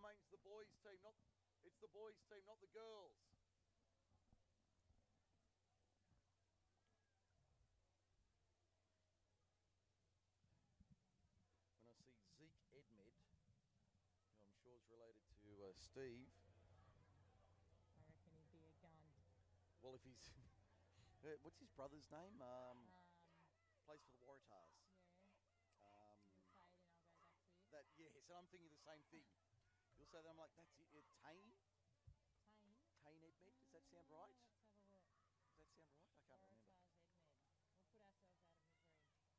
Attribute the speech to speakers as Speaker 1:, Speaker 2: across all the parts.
Speaker 1: Balmain's the boys' team, it's the boys' team, not the girls. When I see Zeke Edmed, who I'm sure is related to Steve.
Speaker 2: I reckon he'd be a gun.
Speaker 1: Well, if he's... what's his brother's name? Plays for the Waratahs.
Speaker 2: Yeah. You say it and I'll go back to you.
Speaker 1: Yes, and I'm thinking the same thing. You'll say that, I'm like, that's it. Tane? Tane Edmed, does that sound right?
Speaker 2: Let's have a look.
Speaker 1: Does that sound right? I can't remember.
Speaker 2: Edmed. We'll put ourselves out of misery.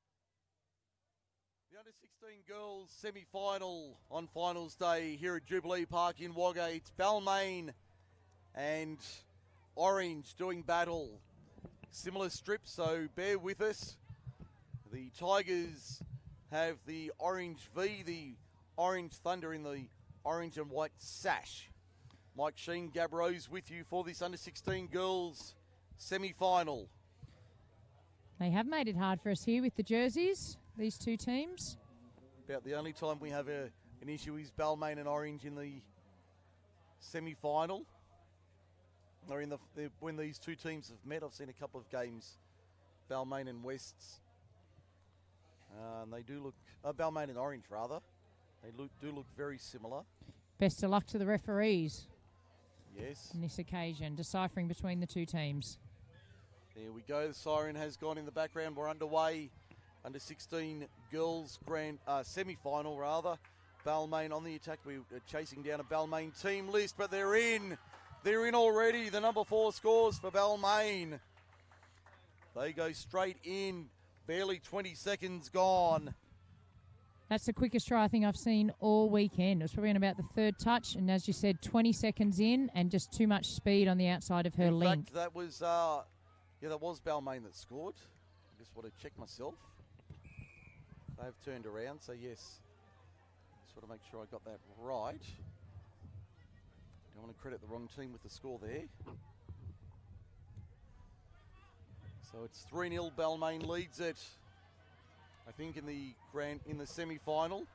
Speaker 1: The under-16 girls semi-final on finals day here at Jubilee Park in Wagga. It's Balmain and Orange doing battle. Similar strips, so bear with us. The Tigers have the orange V, the orange Thunder in the orange and white sash. Mike Sheen, Gab Rose with you for this under-16 girls semi-final.
Speaker 2: They have made it hard for us here with the jerseys, these two teams.
Speaker 1: About the only time we have an issue is Balmain and Orange in the semi-final. Or when these two teams have met. I've seen a couple of games, Balmain and Wests. And they do look, Balmain and Orange rather, they do look very similar.
Speaker 2: Best of luck to the referees.
Speaker 1: Yes.
Speaker 2: On this occasion, deciphering between the two teams.
Speaker 1: There we go. The siren has gone in the background. We're underway. Under 16 girls grand semi-final rather. Balmain on the attack. We're chasing down a Balmain team list, but they're in. They're in already. The number 4 scores for Balmain. They go straight in. Barely 20 seconds gone.
Speaker 2: That's the quickest try I think I've seen all weekend. It was probably on about the third touch, and as you said, 20 seconds in, and just too much speed on the outside of her link.
Speaker 1: In fact, that was that was Balmain that scored. I just want to check myself. They've turned around, so yes. Just want to make sure I got that right. Don't want to credit the wrong team with the score there. So it's 3-0. Balmain leads it. I think in the semi-final.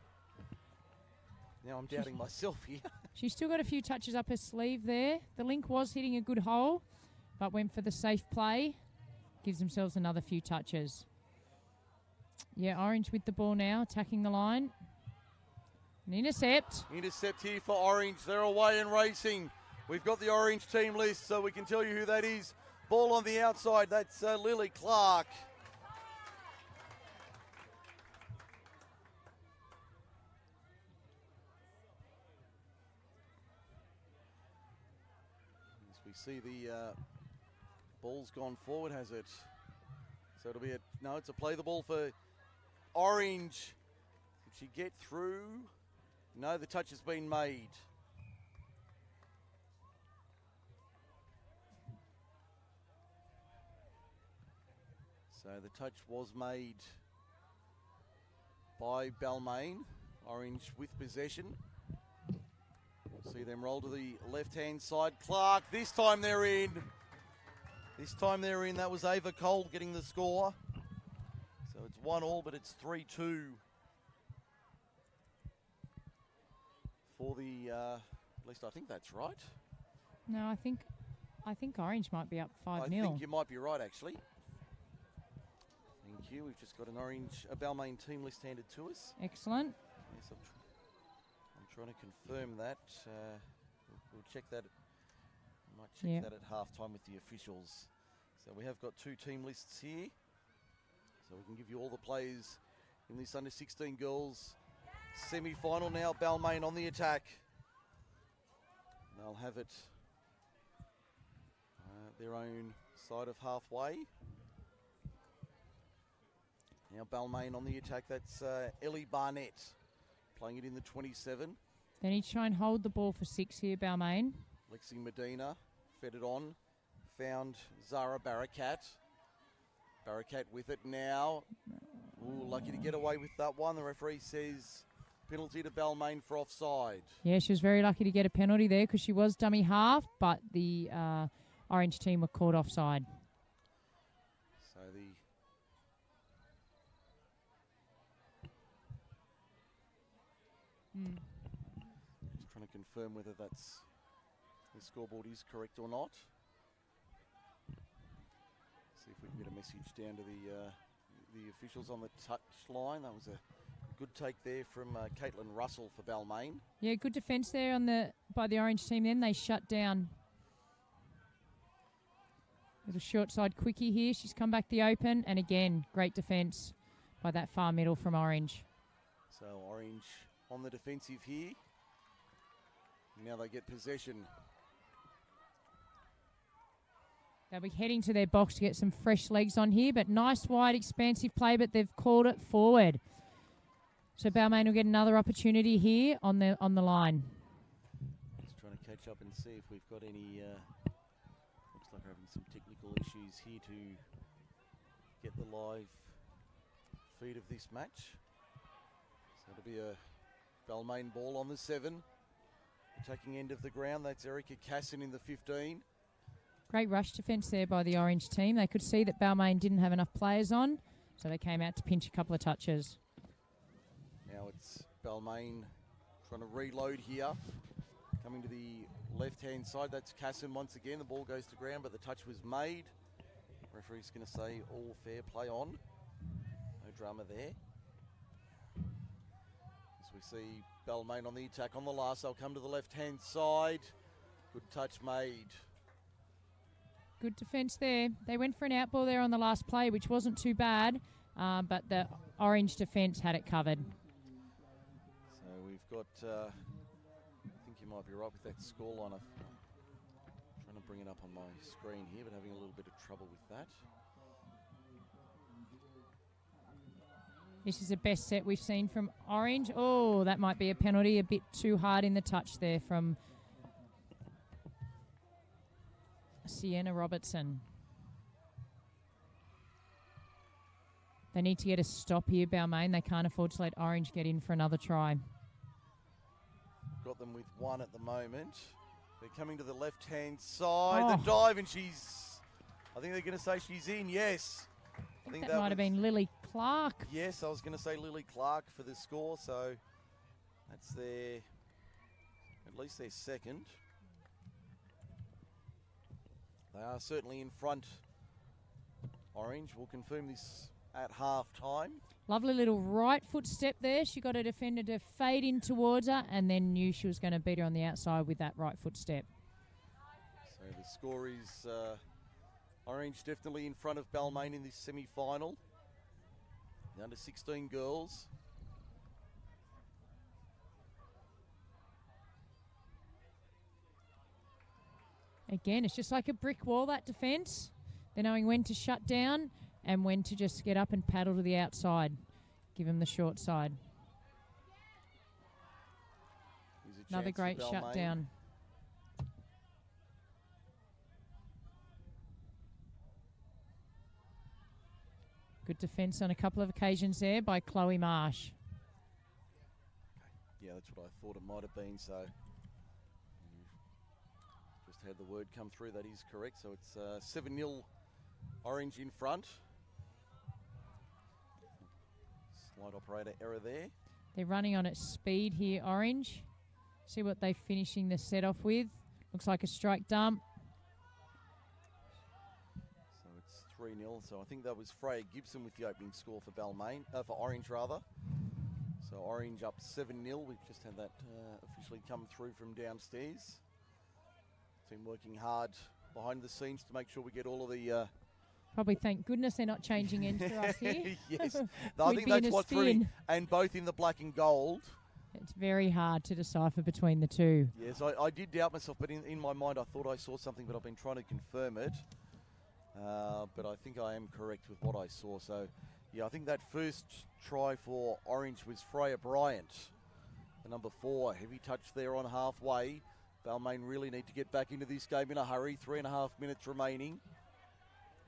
Speaker 1: Now I'm doubting myself here.
Speaker 2: She's still got a few touches up her sleeve there. The link was hitting a good hole, but went for the safe play. Gives themselves another few touches. Yeah, Orange with the ball now, attacking the line. An intercept.
Speaker 1: Intercept here for Orange. They're away and racing. We've got the Orange team list, so we can tell you who that is. Ball on the outside. That's Lily Clark. As we see the ball's gone forward, has it? So it'll be it's a play the ball for Orange. Did she get through? No, the touch has been made. So the touch was made by Balmain. Orange with possession. See them roll to the left-hand side. Clark, this time they're in. This time they're in. That was Ava Cole getting the score. So it's 1-1, but it's 3-2 for the, at least I think that's right.
Speaker 2: No, I think Orange might be up 5-0.
Speaker 1: I think you might be right, actually. Thank you. We've just got an a Balmain team list handed to us.
Speaker 2: Excellent.
Speaker 1: Yes, I'm trying to confirm that. We'll check that. We might check that at halftime with the officials. So we have got two team lists here. So we can give you all the players in this under-16 girls semi-final now. Balmain on the attack. They'll have it their own side of halfway. Now Balmain on the attack. That's Ellie Barnett playing it in the 27.
Speaker 2: They need to try and hold the ball for 6 here, Balmain.
Speaker 1: Lexi Medina fed it on. Found Zara Barakat. Barakat with it now. Ooh, lucky to get away with that one. The referee says penalty to Balmain for offside.
Speaker 2: Yeah, she was very lucky to get a penalty there because she was dummy half, but the Orange team were caught offside.
Speaker 1: So the just trying to confirm whether that's the scoreboard is correct or not. See if we can get a message down to the officials on the touch line. That was a good take there from Caitlin Russell for Balmain.
Speaker 2: Yeah, good defence there by the Orange team then. They shut down. Little short side quickie here. She's come back the open. And again, great defence by that far middle from Orange.
Speaker 1: So Orange on the defensive here. Now they get possession.
Speaker 2: They'll be heading to their box to get some fresh legs on here. But nice wide expansive play, but they've called it forward. So Balmain will get another opportunity here on the line.
Speaker 1: Just trying to catch up and see if we've got any... looks like we're having some technical issues here to get the live feed of this match. So it'll be a Balmain ball on the 7. Attacking end of the ground, that's Erica Cassin in the 15.
Speaker 2: Great rush defence there by the Orange team. They could see that Balmain didn't have enough players on, so they came out to pinch a couple of touches.
Speaker 1: Now it's Balmain trying to reload here. Coming to the left-hand side, that's Cassin once again. The ball goes to ground, but the touch was made. Referee's going to say all fair play on. No drama there. As we see Balmain on the attack on the last, they'll come to the left-hand side. Good touch made.
Speaker 2: Good defence there. They went for an out ball there on the last play, which wasn't too bad, but the Orange defence had it covered.
Speaker 1: So we've got, I think you might be right with that scoreline. I'm trying to bring it up on my screen here, but having a little bit of trouble with that.
Speaker 2: This is the best set we've seen from Orange. Oh, that might be a penalty. A bit too hard in the touch there from Sienna Robertson. They need to get a stop here, Balmain. They can't afford to let Orange get in for another try.
Speaker 1: Got them with one at the moment. They're coming to the left-hand side.
Speaker 2: Oh.
Speaker 1: The dive, and I think they're going to say she's in, yes.
Speaker 2: I think that might have been Lily Clark.
Speaker 1: Yes, I was going to say Lily Clark for the score, so that's at least their second. They are certainly in front. Orange will confirm this at half-time.
Speaker 2: Lovely little right foot step there. She got a defender to fade in towards her and then knew she was going to beat her on the outside with that right foot step.
Speaker 1: So the score is Orange definitely in front of Balmain in this semi-final. The under-16 girls.
Speaker 2: Again, it's just like a brick wall, that defence. They're knowing when to shut down and when to just get up and paddle to the outside. Give them the short side. Another great shutdown. Good defence on a couple of occasions there by Chloe Marsh.
Speaker 1: Yeah, that's what I thought it might have been, so just had the word come through. That is correct. So it's 7-0 Orange in front. Slight operator error there.
Speaker 2: They're running on at speed here, Orange. See what they're finishing the set off with. Looks like a strike dump.
Speaker 1: So it's 3-0. So I think that was Freya Gibson with the opening score for Balmain, for Orange rather. So Orange up 7-0. We've just had that officially come through from downstairs. Team working hard behind the scenes to make sure we get all of the...
Speaker 2: Probably thank goodness they're not changing ends for us here.
Speaker 1: Yes, I think that's what's really... And both in the black and gold.
Speaker 2: It's very hard to decipher between the two.
Speaker 1: Yes, I did doubt myself, but in my mind I thought I saw something, but I've been trying to confirm it. But I think I am correct with what I saw. So, yeah, I think that first try for Orange was Freya Bryant, the number 4. Heavy touch there on halfway. Balmain really need to get back into this game in a hurry. 3.5 minutes remaining.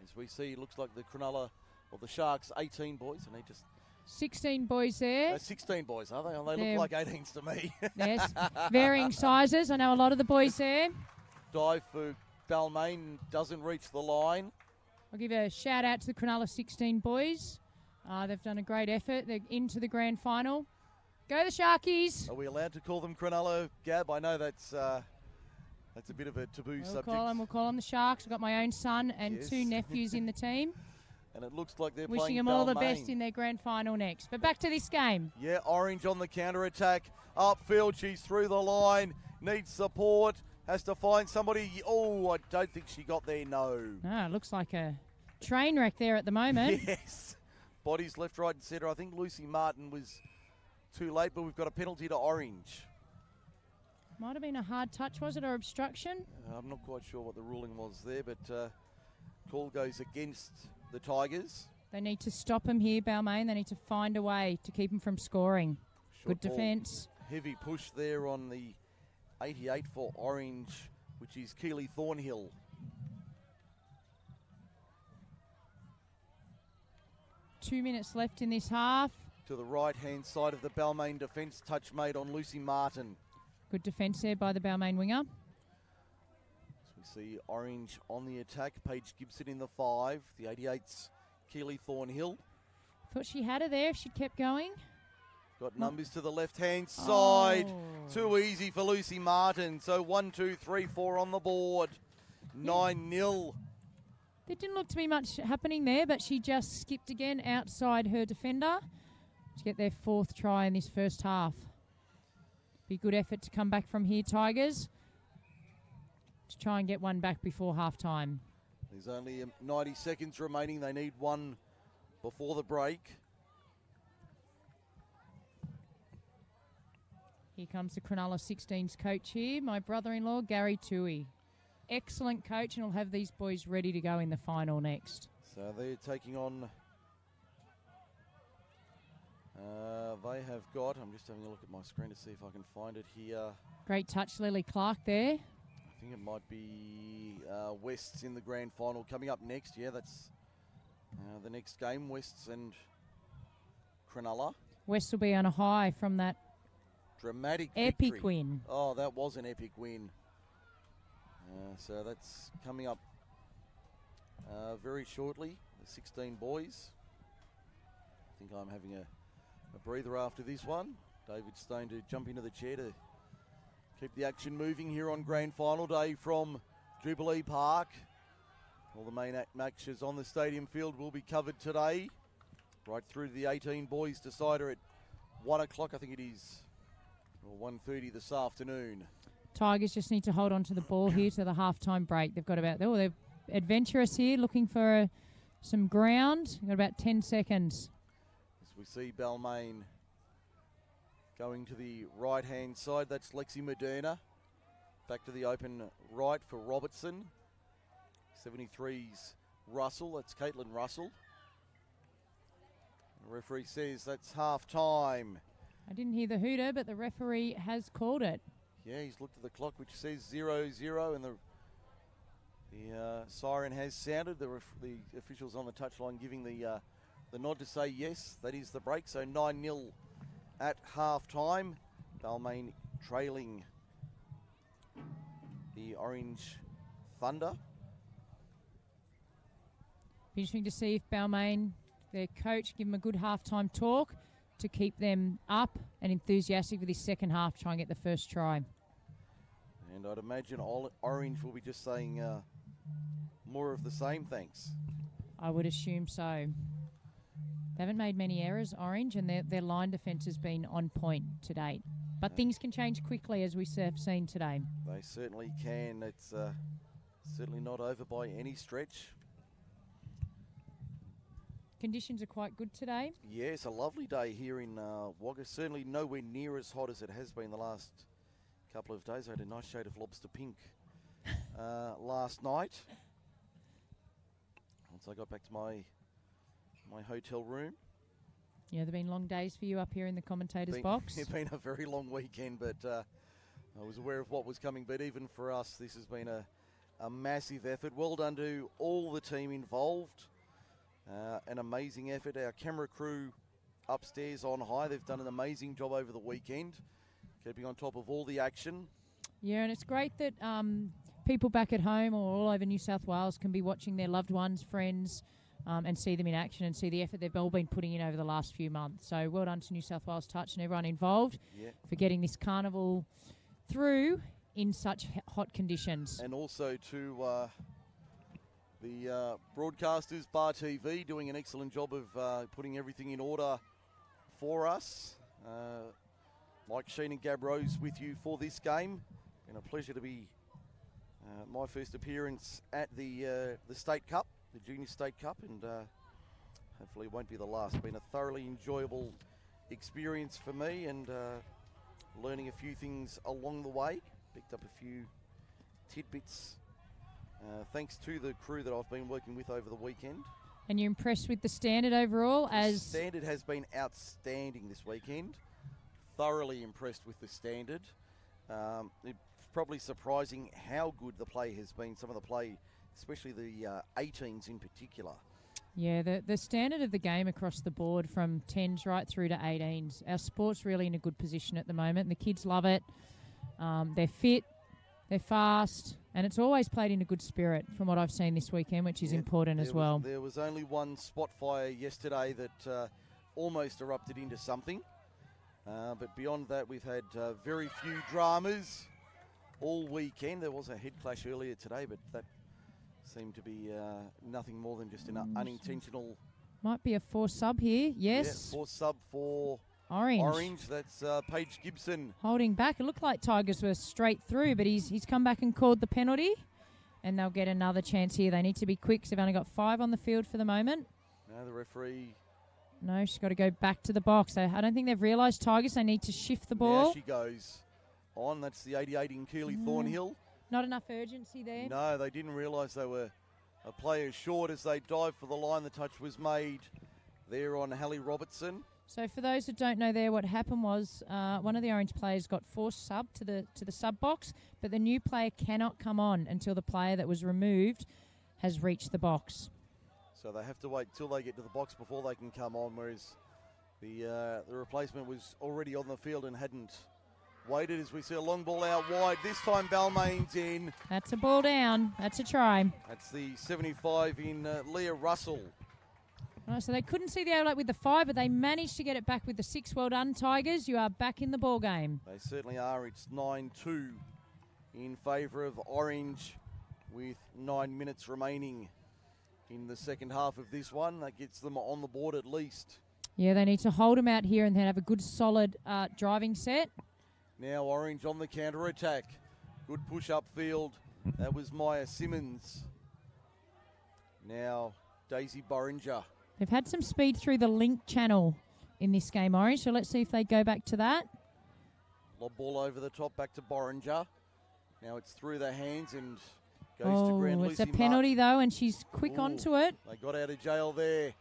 Speaker 1: As we see, it looks like the Cronulla, or the Sharks, 18 boys, and they just...
Speaker 2: 16 boys there.
Speaker 1: 16 boys, are they? They look like 18s to me.
Speaker 2: Yes, varying sizes. I know a lot of the boys there.
Speaker 1: Dive for Balmain doesn't reach the line.
Speaker 2: I'll give a shout out to the Cronulla 16 boys. They've done a great effort. They're into the grand final. Go the Sharkies.
Speaker 1: Are we allowed to call them Cronulla, Gab? I know that's a bit of a taboo subject.
Speaker 2: We'll call them the Sharks. I've got my own son and 2 nephews in the team.
Speaker 1: And it looks like they're
Speaker 2: wishing
Speaker 1: playing
Speaker 2: them all the best in their grand final next. But back to this game.
Speaker 1: Yeah, Orange on the counter-attack. Upfield, she's through the line. Needs support. Has to find somebody. Oh, I don't think she got there, no.
Speaker 2: No, it looks like a train wreck there at the moment.
Speaker 1: Yes. Bodies left, right and centre. I think Lucy Martin was too late, but we've got a penalty to Orange.
Speaker 2: Might have been a hard touch, was it, or obstruction?
Speaker 1: I'm not quite sure what the ruling was there, but call goes against the Tigers.
Speaker 2: They need to stop him here, Balmain. They need to find a way to keep him from scoring. Good defence.
Speaker 1: Heavy push there on the 88 for Orange, which is Keely Thornhill.
Speaker 2: Two minutes left in this half.
Speaker 1: To the right-hand side of the Balmain defence, touch made on Lucy Martin.
Speaker 2: Good defence there by the Balmain winger.
Speaker 1: So we see Orange on the attack. Paige Gibson in the 5. The 88's Keely Thornhill.
Speaker 2: Thought she had her there if she'd kept going.
Speaker 1: Got numbers to the left-hand side. Too easy for Lucy Martin. So 1, 2, 3, 4 on the board. 9-0.
Speaker 2: There didn't look to be much happening there, but she just skipped again outside her defender to get their 4th try in this first half. Be good effort to come back from here, Tigers, to try and get one back before half-time.
Speaker 1: There's only 90 seconds remaining. They need one before the break.
Speaker 2: Here comes the Cronulla 16s coach here, my brother-in-law, Gary Toohey. Excellent coach, and will have these boys ready to go in the final next.
Speaker 1: So they're taking on... they have got... I'm just having a look at my screen to see if I can find it here.
Speaker 2: Great touch, Lily Clark there.
Speaker 1: I think it might be Wests in the grand final coming up next. Yeah, that's the next game, Wests and Cronulla.
Speaker 2: West will be on a high from that
Speaker 1: dramatic
Speaker 2: epic
Speaker 1: victory.
Speaker 2: Win.
Speaker 1: Oh, that was an epic win. So that's coming up very shortly. The 16 boys. I think I'm having a breather after this one. David Stone to jump into the chair to keep the action moving here on grand final day from Jubilee Park. All the main matches on the stadium field will be covered today. Right through to the 18 boys decider at 1 o'clock. I think it is, or 1:30 this afternoon.
Speaker 2: Tigers just need to hold on to the ball here to the halftime break. They've got about, they're adventurous here, looking for some ground. Got about 10 seconds.
Speaker 1: As we see Balmain going to the right-hand side, that's Lexi Moderna. Back to the open right for Robertson. 73's Russell, that's Caitlin Russell. The referee says that's half-time.
Speaker 2: I didn't hear the hooter, but the referee has called it.
Speaker 1: Yeah, he's looked at the clock, which says 0-0, and the siren has sounded. The officials on the touchline giving the nod to say yes, that is the break. So 9-0 at half-time. Balmain trailing the Orange Thunder.
Speaker 2: Be interesting to see if Balmain, their coach, give them a good half-time talk to keep them up and enthusiastic for this second half, try and get the first try.
Speaker 1: And I'd imagine Orange will be just saying more of the same, thanks.
Speaker 2: I would assume so. They haven't made many errors, Orange, and their line defence has been on point to date. But things can change quickly, as we have seen today.
Speaker 1: They certainly can. It's certainly not over by any stretch.
Speaker 2: Conditions are quite good today.
Speaker 1: Yeah, it's a lovely day here in Wagga. Certainly nowhere near as hot as it has been the last couple of days. I had a nice shade of lobster pink last night. Once I got back to my hotel room.
Speaker 2: Yeah, there have been long days for you up here in the commentator's box.
Speaker 1: It's been a very long weekend, but I was aware of what was coming. But even for us, this has been a massive effort. Well done to all the team involved. An amazing effort. Our camera crew upstairs on high, they've done an amazing job over the weekend, keeping on top of all the action.
Speaker 2: Yeah, and it's great that people back at home or all over New South Wales can be watching their loved ones, friends, and see them in action and see the effort they've all been putting in over the last few months. So well done to New South Wales Touch and everyone involved for getting this carnival through in such hot conditions.
Speaker 1: And also to the broadcasters, Bar TV, doing an excellent job of putting everything in order for us. Mike Sheen and Gab Rose with you for this game. Been a pleasure to be my first appearance at the State Cup, the Junior State Cup, and hopefully it won't be the last. Been a thoroughly enjoyable experience for me, and learning a few things along the way. Picked up a few tidbits thanks to the crew that I've been working with over the weekend.
Speaker 2: And you're impressed with the standard overall?
Speaker 1: The standard has been outstanding this weekend. Thoroughly impressed with the standard. It's probably surprising how good the play has been. Some of the play, especially the 18s in particular. Yeah,
Speaker 2: the standard of the game across the board from 10s right through to 18s. Our sport's really in a good position at the moment, and the kids love it. They're fit, they're fast, and it's always played in a good spirit from what I've seen this weekend, which is important as well.
Speaker 1: There was only one spot fire yesterday that almost erupted into something. But beyond that, we've had very few dramas all weekend. There was a head clash earlier today, but that seemed to be nothing more than just an unintentional...
Speaker 2: Might be a 4 sub here, yes.
Speaker 1: Yeah, 4 sub for...
Speaker 2: Orange.
Speaker 1: That's Paige Gibson.
Speaker 2: Holding back. It looked like Tigers were straight through, but he's come back and called the penalty, and they'll get another chance here. They need to be quick because they've only got 5 on the field for the moment.
Speaker 1: No, the referee...
Speaker 2: No, she's got to go back to the box. I don't think they've realised Tigers. They need to shift the ball.
Speaker 1: Now she goes on. That's the 88 in Keeley Thornhill.
Speaker 2: Not enough urgency there.
Speaker 1: No, they didn't realise they were a player short as they dived for the line. The touch was made there on Hallie Robertson.
Speaker 2: So for those who don't know there, what happened was one of the Orange players got forced sub to the sub box, but the new player cannot come on until the player that was removed has reached the box.
Speaker 1: So they have to wait till they get to the box before they can come on, whereas the replacement was already on the field and hadn't waited, as we see a long ball out wide. This time Balmain's in.
Speaker 2: That's a ball down. That's a try.
Speaker 1: That's the 75 in Leah Russell.
Speaker 2: Right, so they couldn't see the overlap with the 5, but they managed to get it back with the 6. Well done, Tigers. You are back in the ball game.
Speaker 1: They certainly are. It's 9-2 in favour of Orange with 9 minutes remaining in the second half of this one. That gets them on the board at least.
Speaker 2: Yeah, they need to hold them out here and then have a good solid driving set.
Speaker 1: Now Orange on the counter-attack. Good push upfield. That was Maya Simmons. Now Daisy Boringer.
Speaker 2: They've had some speed through the link channel in this game, Orange, so let's see if they go back to that.
Speaker 1: Lob ball over the top, back to Boringer. Now it's through the hands and goes to ground.
Speaker 2: It's a penalty though, and she's quick onto it.
Speaker 1: They got out of jail there.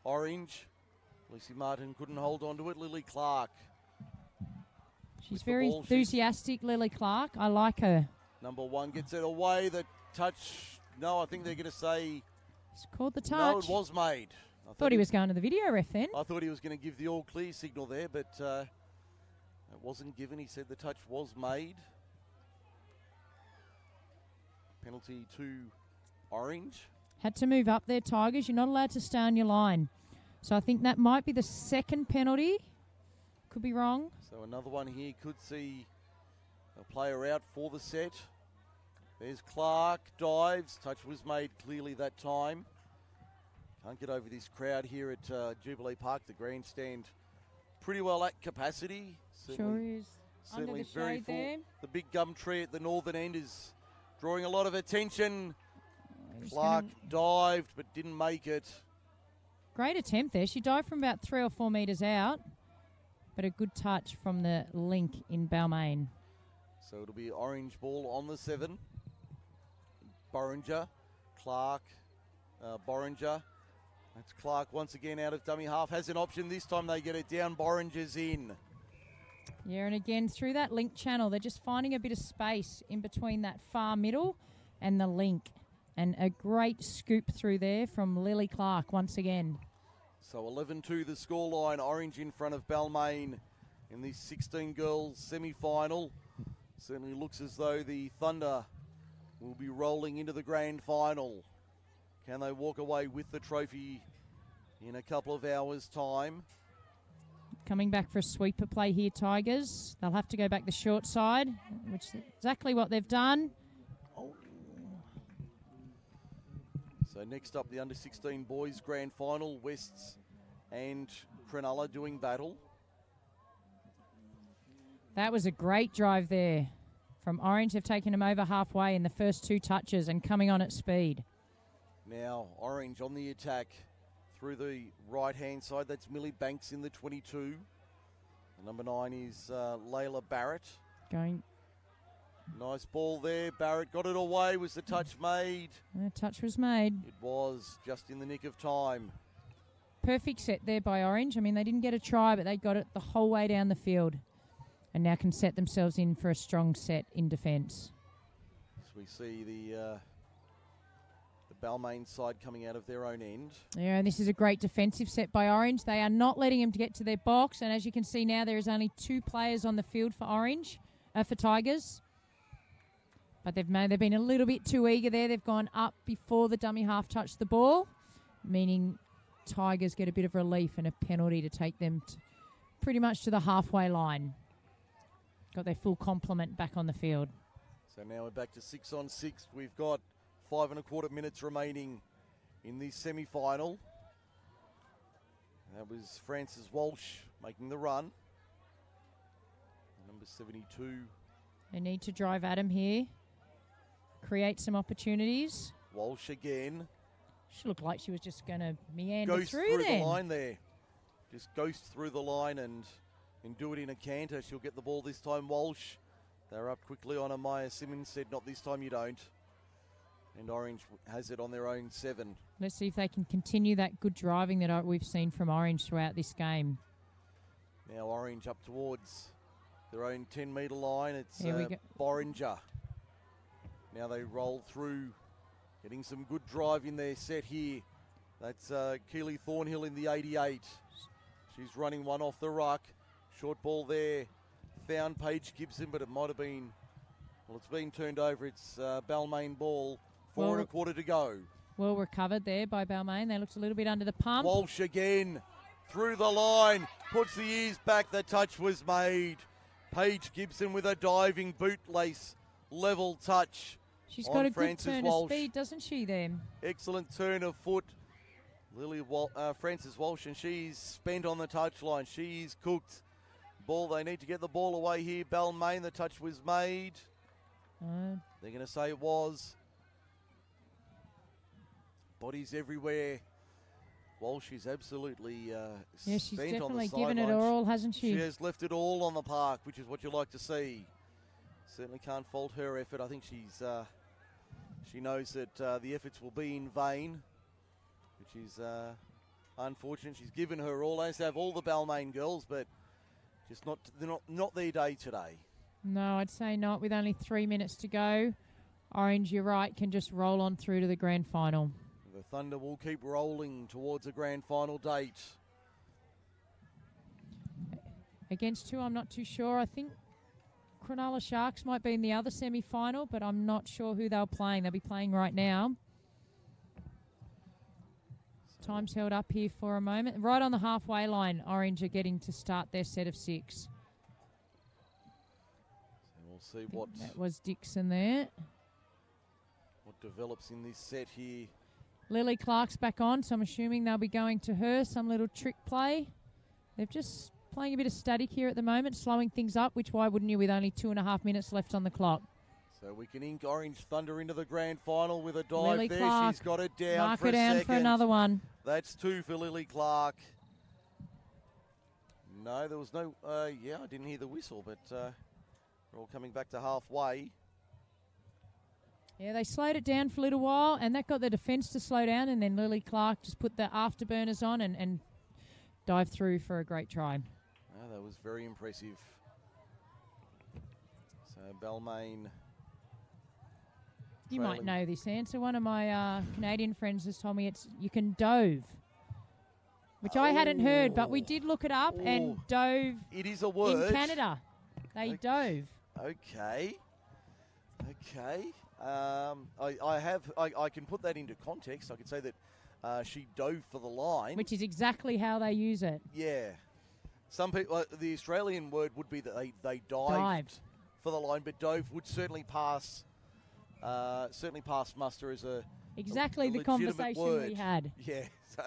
Speaker 1: Orange. Lucy Martin couldn't hold on to it. Lily Clark.
Speaker 2: She's very enthusiastic, Lily Clark. I like her.
Speaker 1: Number 1 gets it away. The touch. No, I think they're going to say...
Speaker 2: He's called the touch.
Speaker 1: No, it was made.
Speaker 2: I thought he was going to the video ref then.
Speaker 1: I thought he was going to give the all clear signal there, but it wasn't given. He said the touch was made. Penalty to Orange.
Speaker 2: Had to move up there, Tigers. You're not allowed to stay on your line. So I think that might be the second penalty. Could be wrong.
Speaker 1: So another one here. Could see a player out for the set. There's Clark. Dives. Touch was made clearly that time. Can't get over this crowd here at Jubilee Park. The grandstand pretty well at capacity.
Speaker 2: Sure is.
Speaker 1: Certainly
Speaker 2: Under the
Speaker 1: very
Speaker 2: shade
Speaker 1: full.
Speaker 2: there.
Speaker 1: The big gum tree at the northern end is drawing a lot of attention. Clark dived but didn't make it.
Speaker 2: Great attempt there. She dived from about 3 or 4 metres out, but a good touch from the link in Balmain.
Speaker 1: So it'll be Orange ball on the 7. Boringer, Clark, Boringer. That's Clark once again out of dummy half. Has an option. This time they get it down. Boringer's in.
Speaker 2: Yeah, and again, through that link channel, they're just finding a bit of space in between that far middle and the link. And a great scoop through there from Lily Clark once again.
Speaker 1: So 11-2 the scoreline. Orange in front of Balmain in the 16 girls semi-final. Certainly looks as though the Thunder will be rolling into the grand final. Can they walk away with the trophy in a couple of hours' time?
Speaker 2: Coming back for a sweeper play here, Tigers. They'll have to go back the short side, which is exactly what they've done.
Speaker 1: Oh. So next up, the under-16 boys grand final. Wests and Cronulla doing battle.
Speaker 2: That was a great drive there from Orange. They've taken him over halfway in the first 2 touches and coming on at speed.
Speaker 1: Now Orange on the attack through the right-hand side. That's Millie Banks in the 22. The number 9 is Layla Barrett.
Speaker 2: Going.
Speaker 1: Nice ball there. Barrett got it away. Was the touch made?
Speaker 2: The touch was made.
Speaker 1: It was, just in the nick of time.
Speaker 2: Perfect set there by Orange. I mean, they didn't get a try, but they got it the whole way down the field. And now can set themselves in for a strong set in defence.
Speaker 1: As we see the Balmain side coming out of their own end.
Speaker 2: Yeah, and this is a great defensive set by Orange. They are not letting him to get to their box. And as you can see now, there is only 2 players on the field for for Tigers. But they've been a little bit too eager there. They've gone up before the dummy half touched the ball, meaning Tigers get a bit of relief and a penalty to take them pretty much to the halfway line. Got their full complement back on the field.
Speaker 1: So now we're back to 6 on 6. We've got 5 1/4 minutes remaining in the semi-final. That was Francis Walsh making the run. Number 72.
Speaker 2: They need to drive at him here. Create some opportunities.
Speaker 1: Walsh again.
Speaker 2: She looked like she was just going to meander
Speaker 1: Ghost
Speaker 2: through
Speaker 1: the line there. Just ghost through the line and do it in a canter. She'll get the ball this time, Walsh. They're up quickly on her. Maya Simmons said, not this time you don't. And Orange has it on their own 7.
Speaker 2: Let's see if they can continue that good driving that we've seen from Orange throughout this game.
Speaker 1: Now Orange up towards their own 10-metre line. It's Boringer. Now they roll through, getting some good drive in their set here. That's Keely Thornhill in the 88. She's running one off the ruck. Short ball there. Found Paige Gibson, but it might have been, well, it's been turned over. It's Balmain ball. 4 1/4 to go.
Speaker 2: Well recovered there by Balmain. They looked a little bit under the pump.
Speaker 1: Walsh again through the line. Puts the ears back. The touch was made. Paige Gibson with a diving bootlace level touch.
Speaker 2: She's got a good turn of speed, doesn't she, then?
Speaker 1: Excellent turn of foot. Francis Walsh, and she's spent on the touchline. She's cooked. Ball, they need to get the ball away here. Balmain, the touch was made. They're going to say it was. Bodies everywhere. Walsh is absolutely
Speaker 2: she's
Speaker 1: spent on the
Speaker 2: definitely
Speaker 1: sideline.
Speaker 2: given it her all, hasn't she?
Speaker 1: She has left it all on the park, which is what you like to see. Certainly can't fault her effort. I think she knows that the efforts will be in vain, which is unfortunate. She's given her all, as have all the Balmain girls, but just they're not their day today.
Speaker 2: No, I'd say not. With only 3 minutes to go, Orange, you're right, can just roll on through to the grand final.
Speaker 1: The Thunder will keep rolling towards a grand final date.
Speaker 2: Against who, I'm not too sure. I think Cronulla Sharks might be in the other semi-final, but I'm not sure who they're playing. They'll be playing right now. Time's held up here for a moment. Right on the halfway line, Orange are getting to start their set of 6.
Speaker 1: So we'll see what
Speaker 2: that was Dixon there.
Speaker 1: What develops in this set here.
Speaker 2: Lily Clark's back on, so I'm assuming they'll be going to her, some little trick play. They're just playing a bit of static here at the moment, slowing things up, which why wouldn't you with only 2.5 minutes left on the clock?
Speaker 1: So we can ink Orange Thunder into the grand final with a dive
Speaker 2: Lily
Speaker 1: there.
Speaker 2: Clark.
Speaker 1: She's got it down
Speaker 2: Mark
Speaker 1: for
Speaker 2: her
Speaker 1: a
Speaker 2: down
Speaker 1: second.
Speaker 2: for another one.
Speaker 1: That's 2 for Lily Clark. No, there was no, I didn't hear the whistle, but we're all coming back to halfway.
Speaker 2: Yeah, they slowed it down for a little while, and that got the defence to slow down, and then Lily Clark just put the afterburners on and dived through for a great try.
Speaker 1: Oh, that was very impressive. So Balmain.
Speaker 2: You might know this answer. One of my Canadian friends has told me you can dove, which I hadn't heard, but we did look it up and dove.
Speaker 1: It is a word.
Speaker 2: In Canada. They dove.
Speaker 1: Okay. I can put that into context. I could say that she dove for the line.
Speaker 2: Which is exactly how they use it.
Speaker 1: Yeah. Some people, the Australian word would be that they dived for the line, but dove would certainly pass muster as
Speaker 2: exactly
Speaker 1: a
Speaker 2: the conversation
Speaker 1: word.
Speaker 2: we had.
Speaker 1: Yeah, so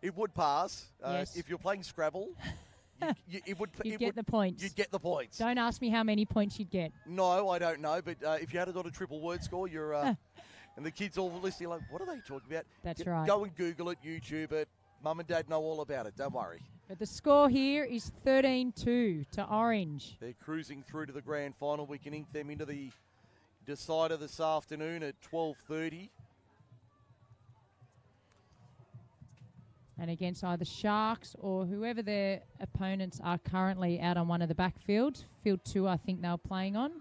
Speaker 1: it would pass.
Speaker 2: Yes.
Speaker 1: If you're playing Scrabble,
Speaker 2: you'd get the points.
Speaker 1: You'd get the points.
Speaker 2: Don't ask me how many points you'd get.
Speaker 1: No, I don't know, but if you had got a triple word score, you're and the kids all listening like, what are they talking about?
Speaker 2: That's right.
Speaker 1: Go and Google it, YouTube it. Mum and Dad know all about it. Don't worry.
Speaker 2: But the score here is 13-2 to Orange.
Speaker 1: They're cruising through to the grand final. We can ink them into the decider this afternoon at 12:30.
Speaker 2: And against either Sharks or whoever their opponents are currently out on one of the backfields. Field 2, I think they're playing on.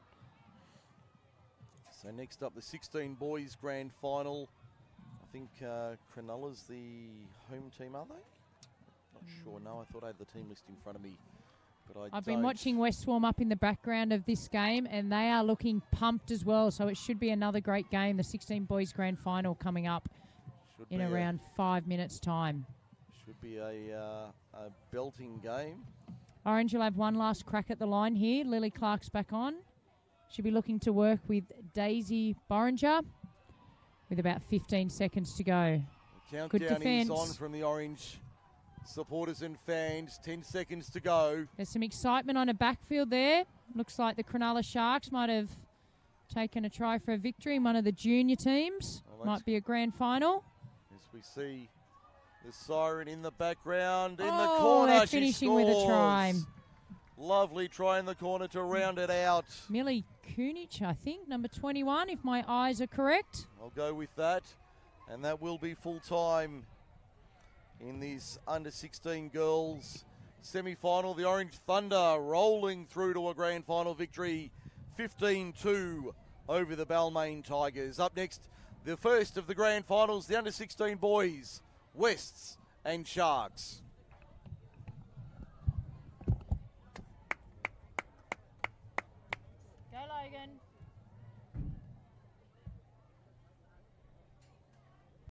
Speaker 1: So next up, the 16 boys grand final. I think Cronulla's the home team, are they? Not sure. No, I thought I had the team list in front of me, but I've
Speaker 2: been watching West warm up in the background of this game, and they are looking pumped as well. So it should be another great game. The 16 boys grand final coming up in around 5 minutes' time.
Speaker 1: Should be a belting game.
Speaker 2: Orange will have one last crack at the line here. Lily Clark's back on. She'll be looking to work with Daisy Boringer with about 15 seconds to go.
Speaker 1: The countdown is on from the Orange supporters and fans. 10 seconds to go.
Speaker 2: There's some excitement on a backfield there. Looks like the Cronulla Sharks might have taken a try for a victory in one of the junior teams. Might be a grand final.
Speaker 1: As we see the siren in the background. In the corner,
Speaker 2: oh, they're finishing with a try.
Speaker 1: Lovely try in the corner to round it out.
Speaker 2: Millie Kunich, I think, number 21, if my eyes are correct.
Speaker 1: I'll go with that. And that will be full time in this under-16 girls semi-final. The Orange Thunder rolling through to a grand final victory, 15-2 over the Balmain Tigers. Up next, the first of the grand finals, the under-16 boys, Wests and Sharks.